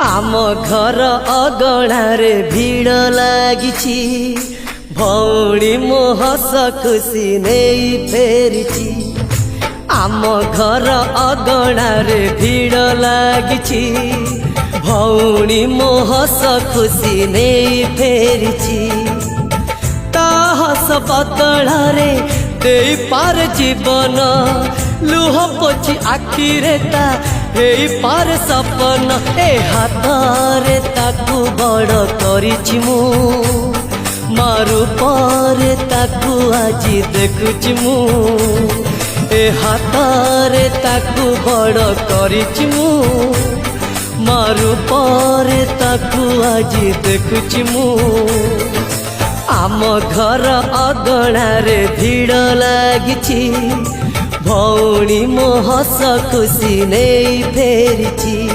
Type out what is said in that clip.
आम घर अगणारे भीड़ लागिछि भौणी मो हस खुशी नहीं फेरिछि। आम घर अगणारे भीड़ लागिछि भौणी मो हस खुशी नहीं फेरिछि। ता हस बदଳରେ देई पार जीवन लुह पोछि आखिरे ता हेई पार सपन ए हाथरे ताकू बड़ करिछि मु मारू पारे ताकू आजी देखुछि मु ए हाथरे ताकू बड़ करिछि मु मारू पारे ताकू आजी देखुछि मु। आम घर अगणारे भीड़ लागिछि भौणी मो हस खुशी नहीं फेरिछि।